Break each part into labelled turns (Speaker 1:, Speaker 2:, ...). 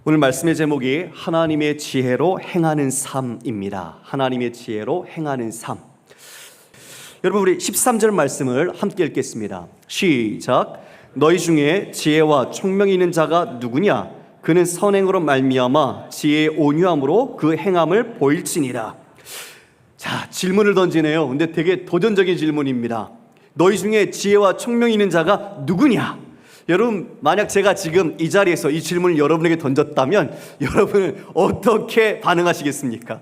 Speaker 1: 오늘 말씀의 제목이 하나님의 지혜로 행하는 삶입니다. 하나님의 지혜로 행하는 삶. 여러분, 우리 13절 말씀을 함께 읽겠습니다. 시작. 너희 중에 지혜와 총명이 있는 자가 누구냐? 그는 선행으로 말미암아 지혜의 온유함으로 그 행함을 보일지니라. 자, 질문을 던지네요. 근데 되게 도전적인 질문입니다. 너희 중에 지혜와 총명이 있는 자가 누구냐? 여러분, 만약 제가 지금 이 자리에서 이 질문을 여러분에게 던졌다면 여러분은 어떻게 반응하시겠습니까?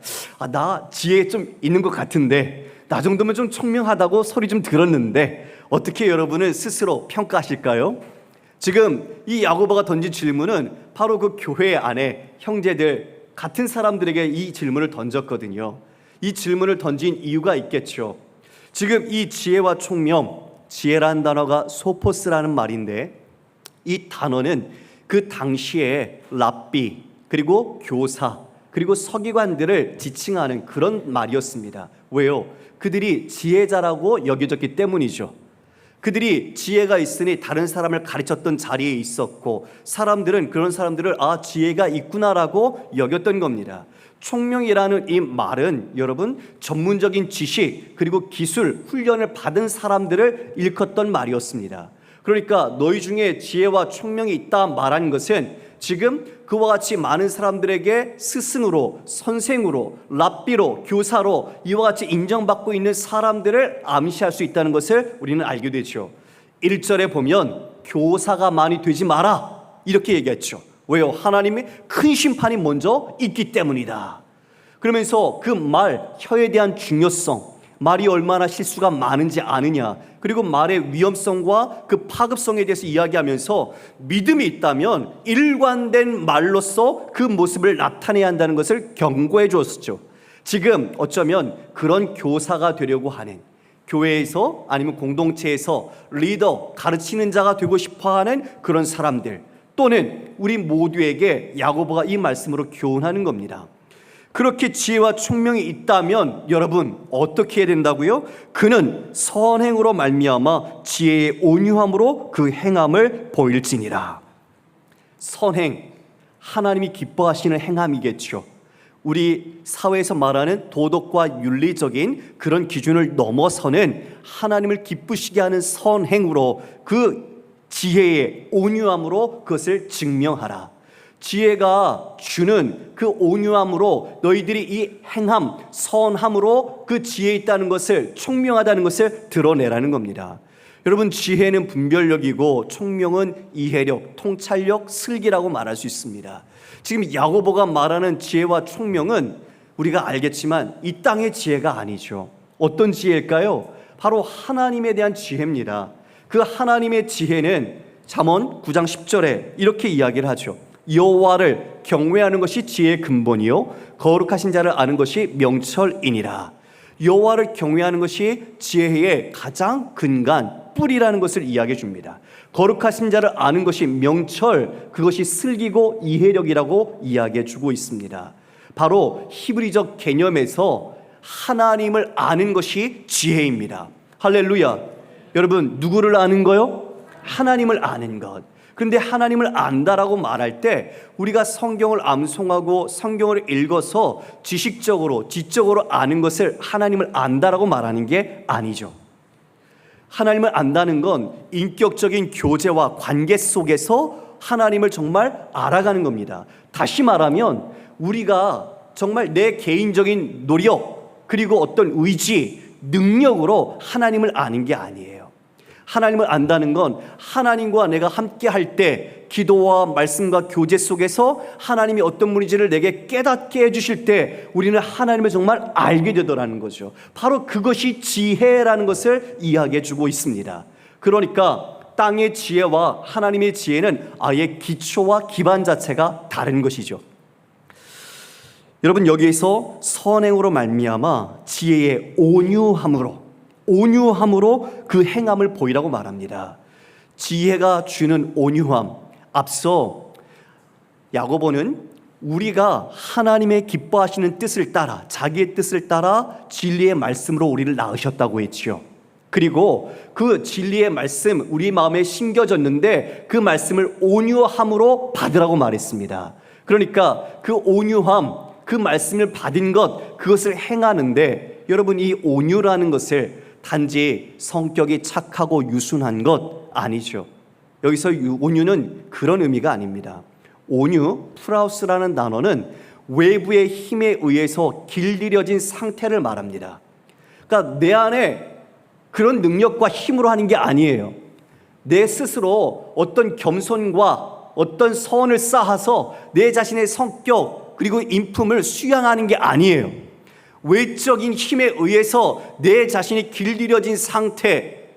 Speaker 1: 나 지혜 좀 있는 것 같은데, 나 정도면 좀 총명하다고 소리 좀 들었는데, 어떻게 여러분은 스스로 평가하실까요? 지금 이 야고보가 던진 질문은 바로 그 교회 안에 형제들, 같은 사람들에게 이 질문을 던졌거든요. 이 질문을 던진 이유가 있겠죠. 지금 이 지혜와 총명, 지혜라는 단어가 소포스라는 말인데, 이 단어는 그 당시에 랍비, 그리고 교사, 그리고 서기관들을 지칭하는 그런 말이었습니다. 왜요? 그들이 지혜자라고 여겨졌기 때문이죠. 그들이 지혜가 있으니 다른 사람을 가르쳤던 자리에 있었고, 사람들은 그런 사람들을 지혜가 있구나라고 여겼던 겁니다. 총명이라는 이 말은 여러분, 전문적인 지식 그리고 기술, 훈련을 받은 사람들을 일컫던 말이었습니다. 그러니까 너희 중에 지혜와 총명이 있다 말하는 것은 지금 그와 같이 많은 사람들에게 스승으로, 선생으로, 랍비로, 교사로 이와 같이 인정받고 있는 사람들을 암시할 수 있다는 것을 우리는 알게 되죠. 1절에 보면 교사가 많이 되지 마라 이렇게 얘기했죠. 왜요? 하나님의 큰 심판이 먼저 있기 때문이다. 그러면서 그 말, 혀에 대한 중요성, 말이 얼마나 실수가 많은지 아느냐, 그리고 말의 위험성과 그 파급성에 대해서 이야기하면서 믿음이 있다면 일관된 말로써 그 모습을 나타내야 한다는 것을 경고해 주었죠. 지금 어쩌면 그런 교사가 되려고 하는, 교회에서 아니면 공동체에서 리더, 가르치는 자가 되고 싶어하는 그런 사람들, 또는 우리 모두에게 야고보가 이 말씀으로 교훈하는 겁니다. 그렇게 지혜와 총명이 있다면 여러분 어떻게 해야 된다고요? 그는 선행으로 말미암아 지혜의 온유함으로 그 행함을 보일지니라. 선행, 하나님이 기뻐하시는 행함이겠죠. 우리 사회에서 말하는 도덕과 윤리적인 그런 기준을 넘어서는 하나님을 기쁘시게 하는 선행으로, 그 지혜의 온유함으로 그것을 증명하라. 지혜가 주는 그 온유함으로 너희들이 이 행함, 선함으로 그 지혜 있다는 것을, 총명하다는 것을 드러내라는 겁니다. 여러분, 지혜는 분별력이고 총명은 이해력, 통찰력, 슬기라고 말할 수 있습니다. 지금 야고보가 말하는 지혜와 총명은 우리가 알겠지만 이 땅의 지혜가 아니죠. 어떤 지혜일까요? 바로 하나님에 대한 지혜입니다. 그 하나님의 지혜는 잠언 9장 10절에 이렇게 이야기를 하죠. 여호와를 경외하는 것이 지혜의 근본이요 거룩하신 자를 아는 것이 명철이니라. 여호와를 경외하는 것이 지혜의 가장 근간, 뿌리라는 것을 이야기해 줍니다. 거룩하신 자를 아는 것이 명철, 그것이 슬기고 이해력이라고 이야기해 주고 있습니다. 바로 히브리적 개념에서 하나님을 아는 것이 지혜입니다. 할렐루야. 여러분, 누구를 아는 거요? 하나님을 아는 것. 그런데 하나님을 안다라고 말할 때 우리가 성경을 암송하고 성경을 읽어서 지식적으로, 지적으로 아는 것을 하나님을 안다라고 말하는 게 아니죠. 하나님을 안다는 건 인격적인 교제와 관계 속에서 하나님을 정말 알아가는 겁니다. 다시 말하면 우리가 정말 내 개인적인 노력, 그리고 어떤 의지, 능력으로 하나님을 아는 게 아니에요. 하나님을 안다는 건 하나님과 내가 함께 할 때, 기도와 말씀과 교제 속에서 하나님이 어떤 분인지를 내게 깨닫게 해주실 때 우리는 하나님을 정말 알게 되더라는 거죠. 바로 그것이 지혜라는 것을 이야기해 주고 있습니다. 그러니까 땅의 지혜와 하나님의 지혜는 아예 기초와 기반 자체가 다른 것이죠. 여러분, 여기에서 선행으로 말미암아 지혜의 온유함으로 그 행함을 보이라고 말합니다. 지혜가 주는 온유함, 앞서 야고보는 우리가 하나님의 기뻐하시는 뜻을 따라, 자기의 뜻을 따라 진리의 말씀으로 우리를 낳으셨다고 했지요. 그리고 그 진리의 말씀 우리 마음에 심겨졌는데 그 말씀을 온유함으로 받으라고 말했습니다. 그러니까 그 온유함, 그 말씀을 받은 것, 그것을 행하는데, 여러분, 이 온유라는 것을 단지 성격이 착하고 유순한 것 아니죠. 여기서 온유는 그런 의미가 아닙니다. 온유, 프라우스라는 단어는 외부의 힘에 의해서 길들여진 상태를 말합니다. 그러니까 내 안에 그런 능력과 힘으로 하는 게 아니에요. 내 스스로 어떤 겸손과 어떤 선을 쌓아서 내 자신의 성격 그리고 인품을 수양하는 게 아니에요. 외적인 힘에 의해서 내 자신이 길들여진 상태,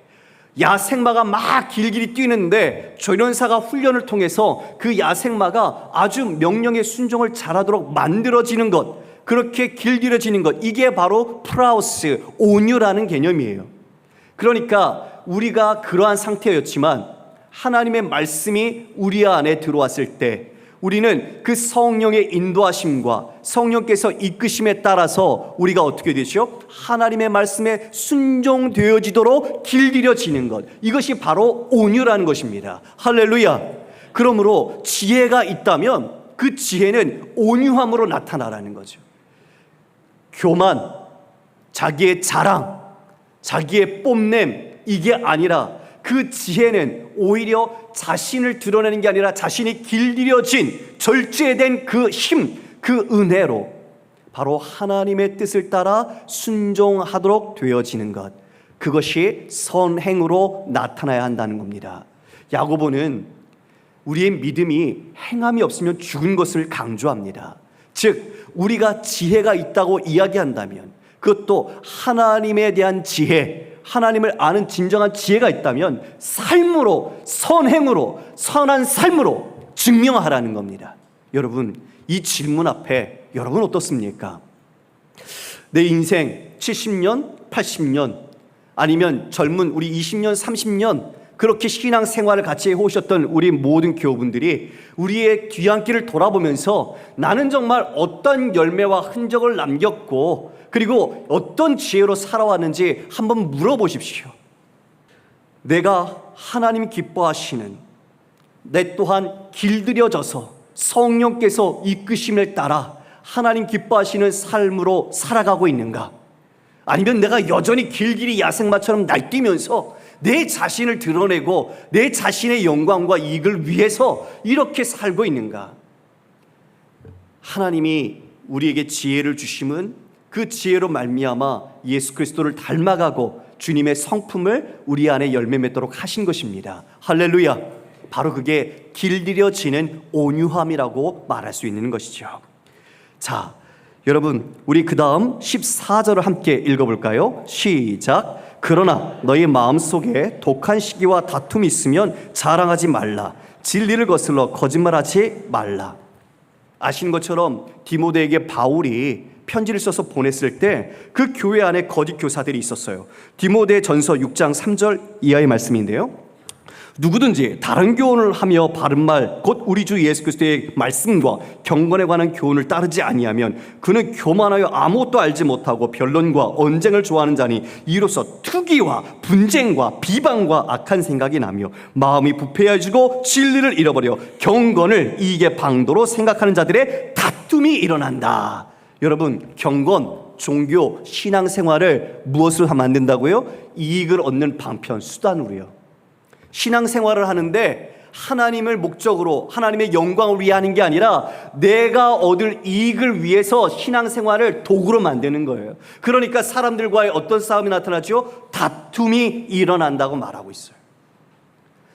Speaker 1: 야생마가 막 길길이 뛰는데 조련사가 훈련을 통해서 그 야생마가 아주 명령에 순종을 잘하도록 만들어지는 것, 그렇게 길들여지는 것, 이게 바로 프라우스, 온유라는 개념이에요. 그러니까 우리가 그러한 상태였지만 하나님의 말씀이 우리 안에 들어왔을 때 우리는 그 성령의 인도하심과 성령께서 이끄심에 따라서 우리가 어떻게 되죠? 하나님의 말씀에 순종되어지도록 길들여지는 것, 이것이 바로 온유라는 것입니다. 할렐루야. 그러므로 지혜가 있다면 그 지혜는 온유함으로 나타나라는 거죠. 교만, 자기의 자랑, 자기의 뽐냄, 이게 아니라 그 지혜는 오히려 자신을 드러내는 게 아니라 자신이 길들여진 절제된 그 힘, 그 은혜로 바로 하나님의 뜻을 따라 순종하도록 되어지는 것, 그것이 선행으로 나타나야 한다는 겁니다. 야고보는 우리의 믿음이 행함이 없으면 죽은 것을 강조합니다. 즉 우리가 지혜가 있다고 이야기한다면, 그것도 하나님에 대한 지혜, 하나님을 아는 진정한 지혜가 있다면 삶으로, 선행으로, 선한 삶으로 증명하라는 겁니다. 여러분, 이 질문 앞에 여러분 어떻습니까? 내 인생 70년, 80년, 아니면 젊은 우리 20년, 30년 그렇게 신앙생활을 같이 해오셨던 우리 모든 교우분들이 우리의 뒤안길을 돌아보면서 나는 정말 어떤 열매와 흔적을 남겼고 그리고 어떤 지혜로 살아왔는지 한번 물어보십시오. 내가 하나님 기뻐하시는, 내 또한 길들여져서 성령께서 이끄심을 따라 하나님 기뻐하시는 삶으로 살아가고 있는가? 아니면 내가 여전히 길길이 야생마처럼 날뛰면서 내 자신을 드러내고 내 자신의 영광과 이익을 위해서 이렇게 살고 있는가? 하나님이 우리에게 지혜를 주심은 그 지혜로 말미암아 예수 그리스도를 닮아가고 주님의 성품을 우리 안에 열매 맺도록 하신 것입니다. 할렐루야. 바로 그게 길들여지는 온유함이라고 말할 수 있는 것이죠. 자, 여러분, 우리 그 다음 14절을 함께 읽어볼까요? 시작. 그러나 너희 마음속에 독한 시기와 다툼이 있으면 자랑하지 말라. 진리를 거슬러 거짓말하지 말라. 아시는 것처럼 디모데에게 바울이 편지를 써서 보냈을 때 그 교회 안에 거짓 교사들이 있었어요. 디모데 전서 6장 3절 이하의 말씀인데요, 누구든지 다른 교훈을 하며 바른 말 곧 우리 주 예수 그리스도의 말씀과 경건에 관한 교훈을 따르지 아니하면 그는 교만하여 아무것도 알지 못하고 변론과 언쟁을 좋아하는 자니 이로써 투기와 분쟁과 비방과 악한 생각이 나며 마음이 부패해지고 진리를 잃어버려 경건을 이익의 방도로 생각하는 자들의 다툼이 일어난다. 여러분, 경건, 종교, 신앙생활을 무엇으로 만든다고요? 이익을 얻는 방편, 수단으로요. 신앙생활을 하는데 하나님을 목적으로 하나님의 영광을 위해 하는 게 아니라 내가 얻을 이익을 위해서 신앙생활을 도구로 만드는 거예요. 그러니까 사람들과의 어떤 싸움이 나타나죠? 다툼이 일어난다고 말하고 있어요.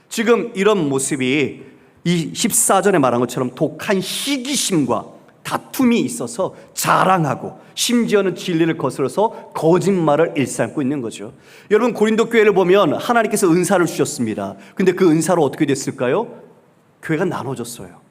Speaker 1: 지금 이런 모습이 이 14절에 말한 것처럼 독한 시기심과 다툼이 있어서 자랑하고 심지어는 진리를 거슬러서 거짓말을 일삼고 있는 거죠. 여러분, 고린도 교회를 보면 하나님께서 은사를 주셨습니다. 근데 그 은사로 어떻게 됐을까요? 교회가 나눠졌어요.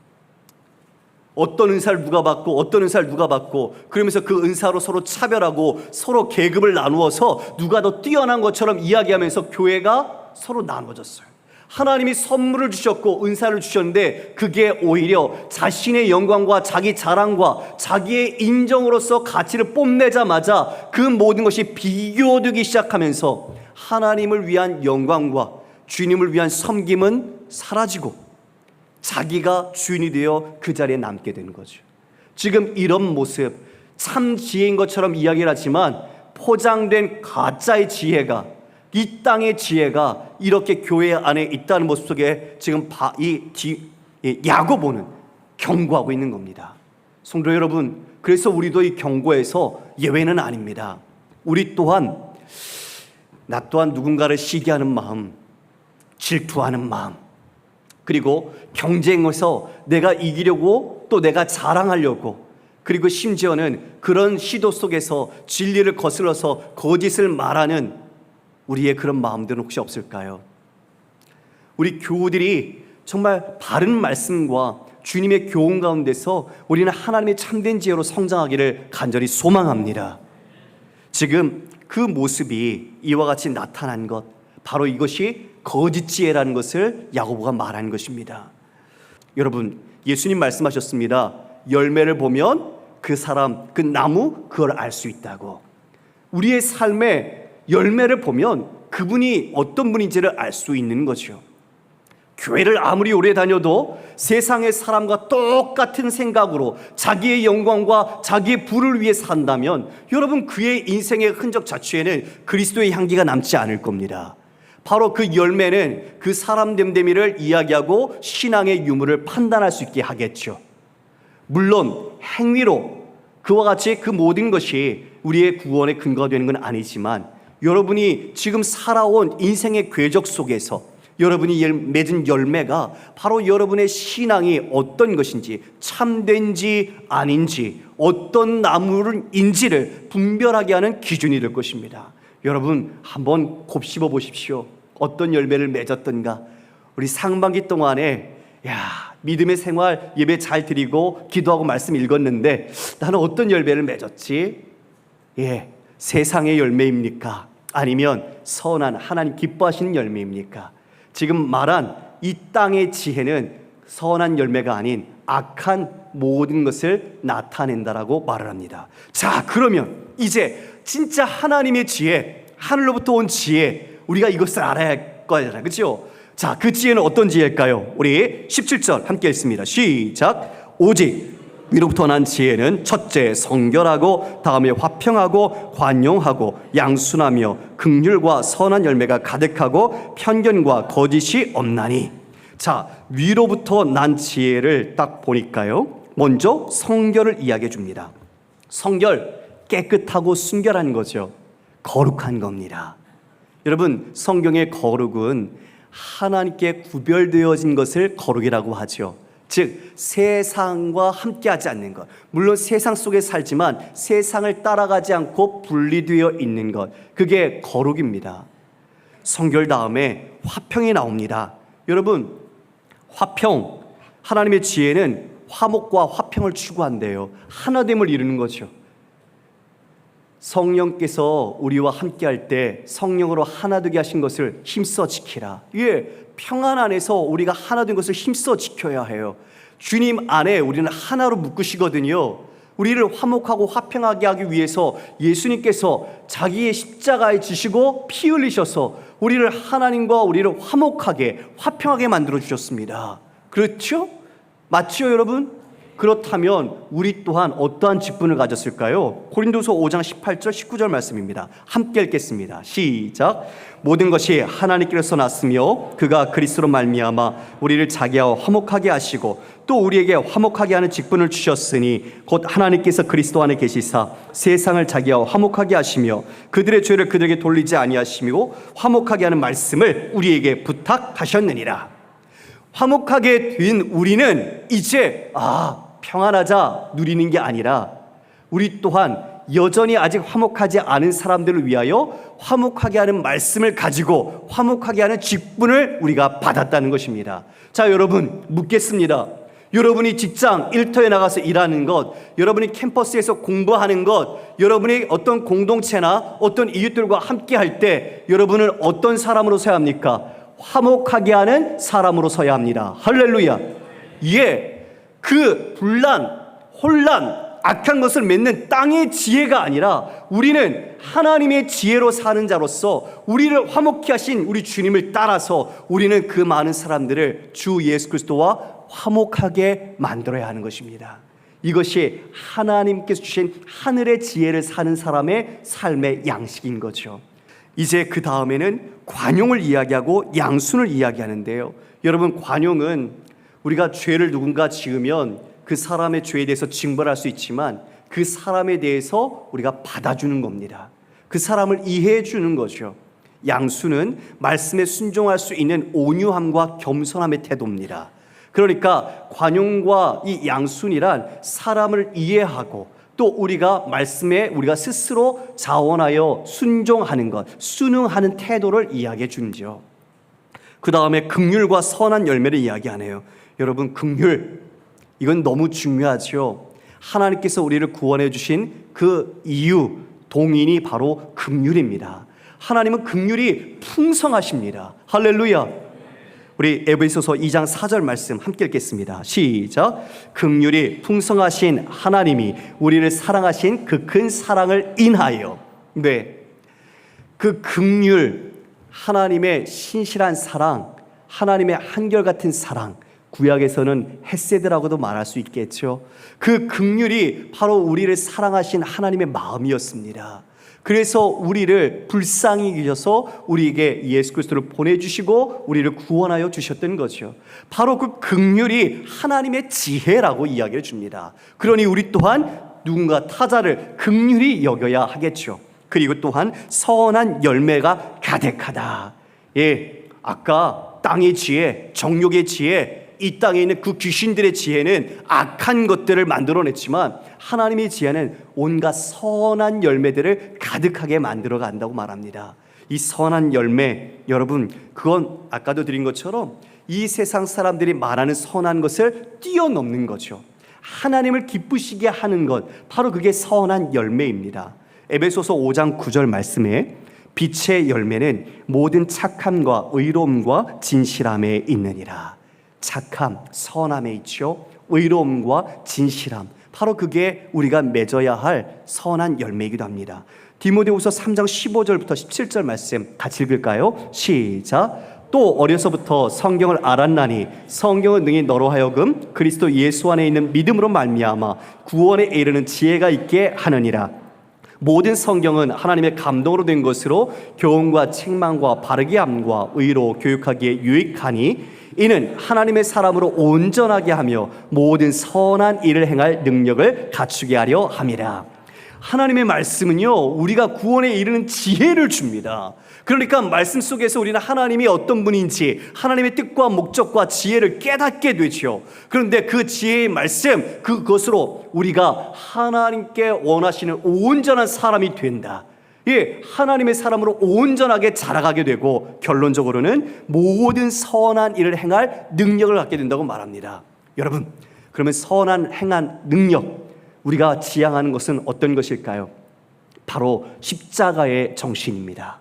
Speaker 1: 어떤 은사를 누가 받고 어떤 은사를 누가 받고, 그러면서 그 은사로 서로 차별하고 서로 계급을 나누어서 누가 더 뛰어난 것처럼 이야기하면서 교회가 서로 나눠졌어요. 하나님이 선물을 주셨고 은사를 주셨는데 그게 오히려 자신의 영광과 자기 자랑과 자기의 인정으로서 가치를 뽐내자마자 그 모든 것이 비교되기 시작하면서 하나님을 위한 영광과 주님을 위한 섬김은 사라지고 자기가 주인이 되어 그 자리에 남게 되는 거죠. 지금 이런 모습, 참 지혜인 것처럼 이야기를 하지만 포장된 가짜의 지혜가, 이 땅의 지혜가 이렇게 교회 안에 있다는 모습 속에 지금 야고보는 경고하고 있는 겁니다. 성도 여러분, 그래서 우리도 이 경고에서 예외는 아닙니다. 우리 또한, 나 또한 누군가를 시기하는 마음, 질투하는 마음, 그리고 경쟁에서 내가 이기려고, 또 내가 자랑하려고, 그리고 심지어는 그런 시도 속에서 진리를 거슬러서 거짓을 말하는 우리의 그런 마음들은 혹시 없을까요? 우리 교우들이 정말 바른 말씀과 주님의 교훈 가운데서 우리는 하나님의 참된 지혜로 성장하기를 간절히 소망합니다. 지금 그 모습이 이와 같이 나타난 것, 바로 이것이 거짓 지혜라는 것을 야고보가 말하는 것입니다. 여러분, 예수님 말씀하셨습니다. 열매를 보면 그 사람, 그 나무, 그걸 알 수 있다고. 우리의 삶에 열매를 보면 그분이 어떤 분인지를 알 수 있는 거죠. 교회를 아무리 오래 다녀도 세상의 사람과 똑같은 생각으로 자기의 영광과 자기의 부를 위해 산다면 여러분, 그의 인생의 흔적 자체에는 그리스도의 향기가 남지 않을 겁니다. 바로 그 열매는 그 사람 됨됨이를 이야기하고 신앙의 유무를 판단할 수 있게 하겠죠. 물론 행위로 그와 같이 그 모든 것이 우리의 구원의 근거가 되는 건 아니지만, 여러분이 지금 살아온 인생의 궤적 속에서 여러분이 맺은 열매가 바로 여러분의 신앙이 어떤 것인지, 참된지 아닌지, 어떤 나무인지를 분별하게 하는 기준이 될 것입니다. 여러분, 한번 곱씹어 보십시오. 어떤 열매를 맺었던가. 우리 상반기 동안에 믿음의 생활 예배 잘 드리고 기도하고 말씀 읽었는데 나는 어떤 열매를 맺었지? 세상의 열매입니까? 아니면 선한 하나님 기뻐하시는 열매입니까? 지금 말한 이 땅의 지혜는 선한 열매가 아닌 악한 모든 것을 나타낸다라고 말을 합니다. 자, 그러면 이제 진짜 하나님의 지혜, 하늘로부터 온 지혜, 우리가 이것을 알아야 할 거잖아요. 그렇죠? 자, 그 지혜는 어떤 지혜일까요? 우리 17절 함께 읽습니다. 시작. 오직 위로부터 난 지혜는 첫째 성결하고, 다음에 화평하고 관용하고 양순하며 긍휼과 선한 열매가 가득하고 편견과 거짓이 없나니. 자, 위로부터 난 지혜를 딱 보니까요, 먼저 성결을 이야기해 줍니다. 성결, 깨끗하고 순결한 거죠. 거룩한 겁니다. 여러분, 성경의 거룩은 하나님께 구별되어진 것을 거룩이라고 하죠. 즉 세상과 함께하지 않는 것, 물론 세상 속에 살지만 세상을 따라가지 않고 분리되어 있는 것, 그게 거룩입니다. 성결 다음에 화평이 나옵니다. 여러분, 화평, 하나님의 지혜는 화목과 화평을 추구한대요. 하나됨을 이루는 거죠. 성령께서 우리와 함께할 때 성령으로 하나 되게 하신 것을 힘써 지키라. 평안 안에서 우리가 하나 된 것을 힘써 지켜야 해요. 주님 안에 우리는 하나로 묶으시거든요. 우리를 화목하고 화평하게 하기 위해서 예수님께서 자기의 십자가에 지시고 피 흘리셔서 우리를 하나님과 우리를 화목하게 화평하게 만들어 주셨습니다. 그렇죠? 맞죠, 여러분? 그렇다면 우리 또한 어떠한 직분을 가졌을까요? 고린도서 5장 18절 19절 말씀입니다. 함께 읽겠습니다. 시작. 모든 것이 하나님께로서 났으며 그가 그리스도로 말미암아 우리를 자기와 화목하게 하시고 또 우리에게 화목하게 하는 직분을 주셨으니 곧 하나님께서 그리스도 안에 계시사 세상을 자기와 화목하게 하시며 그들의 죄를 그들에게 돌리지 아니하시고 화목하게 하는 말씀을 우리에게 부탁하셨느니라. 화목하게 된 우리는 이제 평안하자 누리는 게 아니라 우리 또한 여전히 아직 화목하지 않은 사람들을 위하여 화목하게 하는 말씀을 가지고 화목하게 하는 직분을 우리가 받았다는 것입니다. 자, 여러분 묻겠습니다. 여러분이 직장 일터에 나가서 일하는 것, 여러분이 캠퍼스에서 공부하는 것, 여러분이 어떤 공동체나 어떤 이웃들과 함께 할 때 여러분은 어떤 사람으로 서야 합니까? 화목하게 하는 사람으로 서야 합니다. 할렐루야. 그 분란, 혼란, 악한 것을 맺는 땅의 지혜가 아니라 우리는 하나님의 지혜로 사는 자로서 우리를 화목케 하신 우리 주님을 따라서 우리는 그 많은 사람들을 주 예수 그리스도와 화목하게 만들어야 하는 것입니다. 이것이 하나님께서 주신 하늘의 지혜를 사는 사람의 삶의 양식인 거죠. 이제 그 다음에는 관용을 이야기하고 양순을 이야기하는데요. 여러분, 관용은 우리가 죄를 누군가 지으면 그 사람의 죄에 대해서 징벌할 수 있지만 그 사람에 대해서 우리가 받아주는 겁니다. 그 사람을 이해해 주는 거죠. 양수는 말씀에 순종할 수 있는 온유함과 겸손함의 태도입니다. 그러니까 관용과 이 양순이란 사람을 이해하고 또 우리가 말씀에 우리가 스스로 자원하여 순종하는 것, 순응하는 태도를 이야기해 주죠. 그 다음에 긍휼과 선한 열매를 이야기하네요. 여러분, 긍휼, 이건 너무 중요하죠. 하나님께서 우리를 구원해 주신 그 이유, 동인이 바로 긍휼입니다. 하나님은 긍휼이 풍성하십니다. 할렐루야. 우리 에베소서 2장 4절 말씀 함께 읽겠습니다. 시작. 긍휼이 풍성하신 하나님이 우리를 사랑하신 그 큰 사랑을 인하여. 네, 그 긍휼, 하나님의 신실한 사랑, 하나님의 한결같은 사랑, 구약에서는 헤세드라고도 말할 수 있겠죠. 그 긍휼이 바로 우리를 사랑하신 하나님의 마음이었습니다. 그래서 우리를 불쌍히 여기셔서 우리에게 예수 그리스도를 보내주시고 우리를 구원하여 주셨던 거죠. 바로 그 긍휼이 하나님의 지혜라고 이야기를 줍니다. 그러니 우리 또한 누군가 타자를 긍휼히 여겨야 하겠죠. 그리고 또한 선한 열매가 가득하다. 예, 아까 땅의 지혜, 정욕의 지혜, 이 땅에 있는 그 귀신들의 지혜는 악한 것들을 만들어냈지만 하나님의 지혜는 온갖 선한 열매들을 가득하게 만들어 간다고 말합니다. 이 선한 열매, 여러분, 그건 아까도 드린 것처럼 이 세상 사람들이 말하는 선한 것을 뛰어넘는 거죠. 하나님을 기쁘시게 하는 것, 바로 그게 선한 열매입니다. 에베소서 5장 9절 말씀에 빛의 열매는 모든 착함과 의로움과 진실함에 있느니라. 착함, 선함에 있죠. 의로움과 진실함, 바로 그게 우리가 맺어야 할 선한 열매이기도 합니다. 디모데후서 3장 15절부터 17절 말씀 같이 읽을까요? 시작. 또 어려서부터 성경을 알았나니 성경은 능히 너로 하여금 그리스도 예수 안에 있는 믿음으로 말미암아 구원에 이르는 지혜가 있게 하느니라. 모든 성경은 하나님의 감동으로 된 것으로 교훈과 책망과 바르게 함과 의로 교육하기에 유익하니 이는 하나님의 사람으로 온전하게 하며 모든 선한 일을 행할 능력을 갖추게 하려 함이라. 하나님의 말씀은요, 우리가 구원에 이르는 지혜를 줍니다. 그러니까 말씀 속에서 우리는 하나님이 어떤 분인지 하나님의 뜻과 목적과 지혜를 깨닫게 되죠. 그런데 그 지혜의 말씀, 그것으로 우리가 하나님께 원하시는 온전한 사람이 된다. 예, 하나님의 사람으로 온전하게 자라가게 되고 결론적으로는 모든 선한 일을 행할 능력을 갖게 된다고 말합니다. 여러분, 그러면 선한 행한 능력, 우리가 지향하는 것은 어떤 것일까요? 바로 십자가의 정신입니다.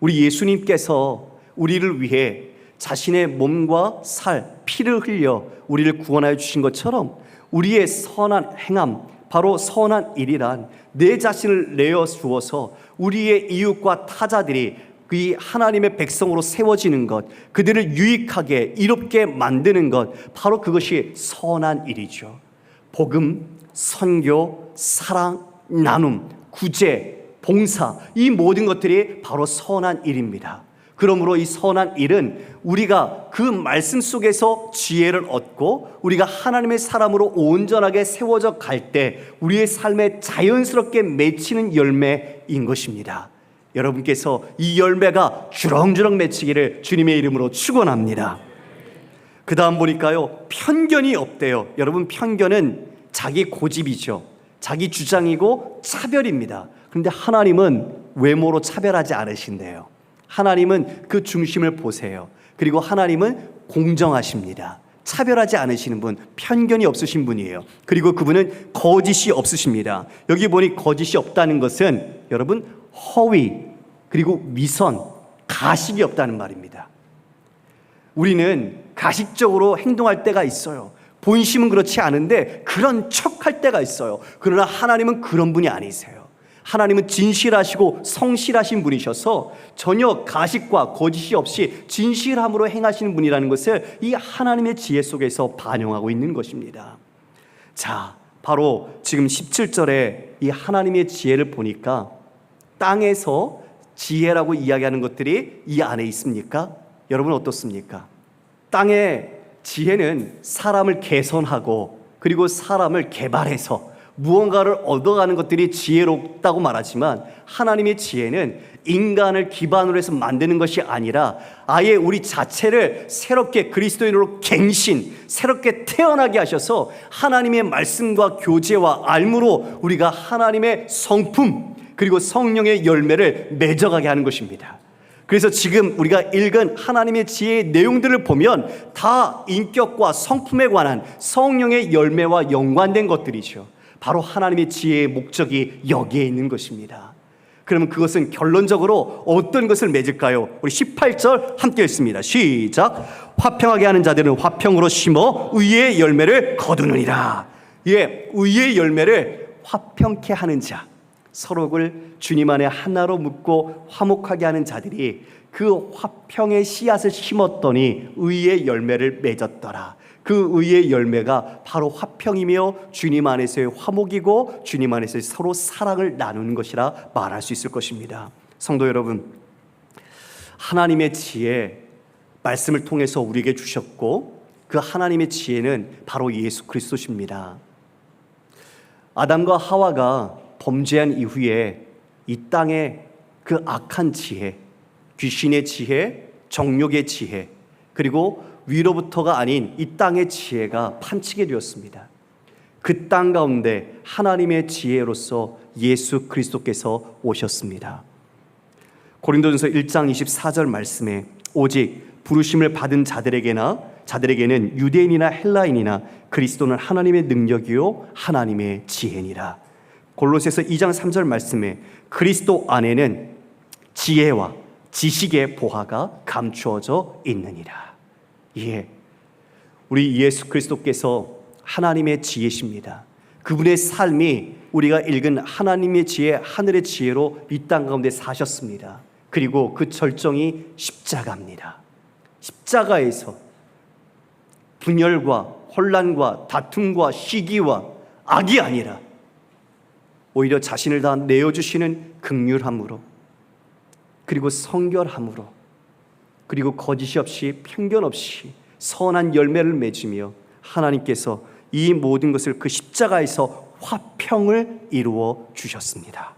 Speaker 1: 우리 예수님께서 우리를 위해 자신의 몸과 살, 피를 흘려 우리를 구원하여 주신 것처럼 우리의 선한 행함, 바로 선한 일이란 내 자신을 내어 주어서 우리의 이웃과 타자들이 그 하나님의 백성으로 세워지는 것, 그들을 유익하게 이롭게 만드는 것, 바로 그것이 선한 일이죠. 복음, 선교, 사랑, 나눔, 구제, 봉사, 이 모든 것들이 바로 선한 일입니다. 그러므로 이 선한 일은 우리가 그 말씀 속에서 지혜를 얻고 우리가 하나님의 사람으로 온전하게 세워져 갈 때 우리의 삶에 자연스럽게 맺히는 열매인 것입니다. 여러분께서 이 열매가 주렁주렁 맺히기를 주님의 이름으로 축원합니다. 그 다음 보니까요, 편견이 없대요. 여러분, 편견은 자기 고집이죠. 자기 주장이고 차별입니다. 그런데 하나님은 외모로 차별하지 않으신대요. 하나님은 그 중심을 보세요. 그리고 하나님은 공정하십니다. 차별하지 않으시는 분, 편견이 없으신 분이에요. 그리고 그분은 거짓이 없으십니다. 여기 보니 거짓이 없다는 것은 여러분, 허위, 그리고 위선, 가식이 없다는 말입니다. 우리는 가식적으로 행동할 때가 있어요. 본심은 그렇지 않은데 그런 척할 때가 있어요. 그러나 하나님은 그런 분이 아니세요. 하나님은 진실하시고 성실하신 분이셔서 전혀 가식과 거짓이 없이 진실함으로 행하시는 분이라는 것을 이 하나님의 지혜 속에서 반영하고 있는 것입니다. 자, 바로 지금 17절에 이 하나님의 지혜를 보니까 땅에서 지혜라고 이야기하는 것들이 이 안에 있습니까? 여러분 어떻습니까? 땅의 지혜는 사람을 개선하고 그리고 사람을 개발해서 무언가를 얻어가는 것들이 지혜롭다고 말하지만 하나님의 지혜는 인간을 기반으로 해서 만드는 것이 아니라 아예 우리 자체를 새롭게 그리스도인으로 갱신, 새롭게 태어나게 하셔서 하나님의 말씀과 교제와 알므로 우리가 하나님의 성품 그리고 성령의 열매를 맺어가게 하는 것입니다. 그래서 지금 우리가 읽은 하나님의 지혜의 내용들을 보면 다 인격과 성품에 관한 성령의 열매와 연관된 것들이죠. 바로 하나님의 지혜의 목적이 여기에 있는 것입니다. 그러면 그것은 결론적으로 어떤 것을 맺을까요? 우리 18절 함께 읽습니다. 시작. 화평하게 하는 자들은 화평으로 심어 의의 열매를 거두느니라. 예, 의의 열매를 화평케 하는 자, 서로를 주님 안에 하나로 묶고 화목하게 하는 자들이 그 화평의 씨앗을 심었더니 의의 열매를 맺었더라. 그 의의 열매가 바로 화평이며 주님 안에서의 화목이고 주님 안에서의 서로 사랑을 나누는 것이라 말할 수 있을 것입니다. 성도 여러분, 하나님의 지혜 말씀을 통해서 우리에게 주셨고 그 하나님의 지혜는 바로 예수 그리스도십니다. 아담과 하와가 범죄한 이후에 이 땅에 그 악한 지혜, 귀신의 지혜, 정욕의 지혜, 그리고 위로부터가 아닌 이 땅의 지혜가 판치게 되었습니다. 그 땅 가운데 하나님의 지혜로서 예수 그리스도께서 오셨습니다. 고린도전서 1장 24절 말씀에 오직 부르심을 받은 자들에게는 유대인이나 헬라인이나 그리스도는 하나님의 능력이요 하나님의 지혜니라. 골로새서 2장 3절 말씀에 그리스도 안에는 지혜와 지식의 보화가 감추어져 있느니라. 예, 우리 예수 그리스도께서 하나님의 지혜십니다. 그분의 삶이 우리가 읽은 하나님의 지혜, 하늘의 지혜로 이 땅 가운데 사셨습니다. 그리고 그 절정이 십자가입니다. 십자가에서 분열과 혼란과 다툼과 시기와 악이 아니라 오히려 자신을 다 내어주시는 긍휼함으로, 그리고 성결함으로, 그리고 거짓이 없이 편견 없이 선한 열매를 맺으며 하나님께서 이 모든 것을 그 십자가에서 화평을 이루어 주셨습니다.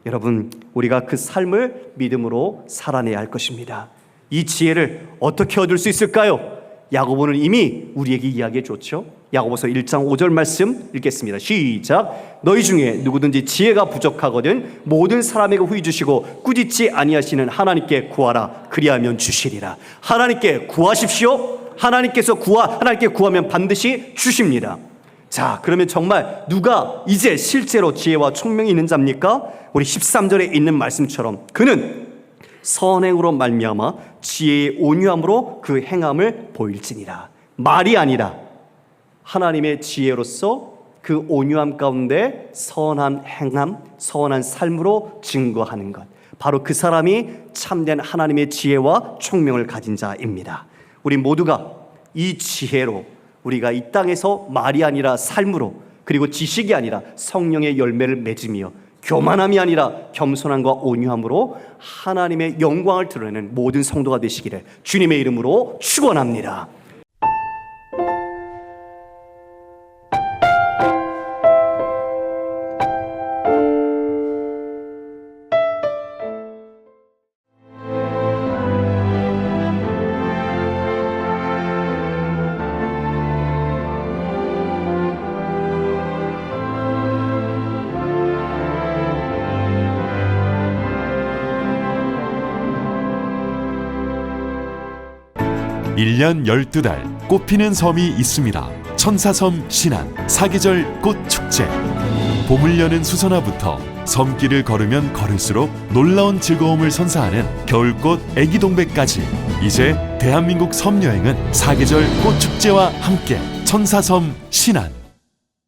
Speaker 1: 여러분, 우리가 그 삶을 믿음으로 살아내야 할 것입니다. 이 지혜를 어떻게 얻을 수 있을까요? 야고보는 이미 우리에게 이야기해 줬죠. 야고보서 1장 5절 말씀 읽겠습니다. 시작. 너희 중에 누구든지 지혜가 부족하거든 모든 사람에게 후히 주시고 꾸짖지 아니하시는 하나님께 구하라. 그리하면 주시리라. 하나님께 구하십시오. 하나님께 구하면 반드시 주십니다. 자, 그러면 정말 누가 이제 실제로 지혜와 총명이 있는 자입니까? 우리 13절에 있는 말씀처럼 그는 선행으로 말미암아 지혜의 온유함으로 그 행함을 보일지니라. 말이 아니라 하나님의 지혜로서 그 온유함 가운데 선한 행함, 선한 삶으로 증거하는 것, 바로 그 사람이 참된 하나님의 지혜와 총명을 가진 자입니다. 우리 모두가 이 지혜로 우리가 이 땅에서 말이 아니라 삶으로, 그리고 지식이 아니라 성령의 열매를 맺으며 교만함이 아니라 겸손함과 온유함으로 하나님의 영광을 드러내는 모든 성도가 되시기를 주님의 이름으로 축원합니다.
Speaker 2: 일 년 12달 꽃피는 섬이 있습니다. 천사섬 신안 사계절 꽃축제. 봄을 여는 수선화부터 섬길을 걸으면 걸을수록 놀라운 즐거움을 선사하는 겨울꽃 애기동백까지, 이제 대한민국 섬여행은 사계절 꽃축제와 함께 천사섬 신안.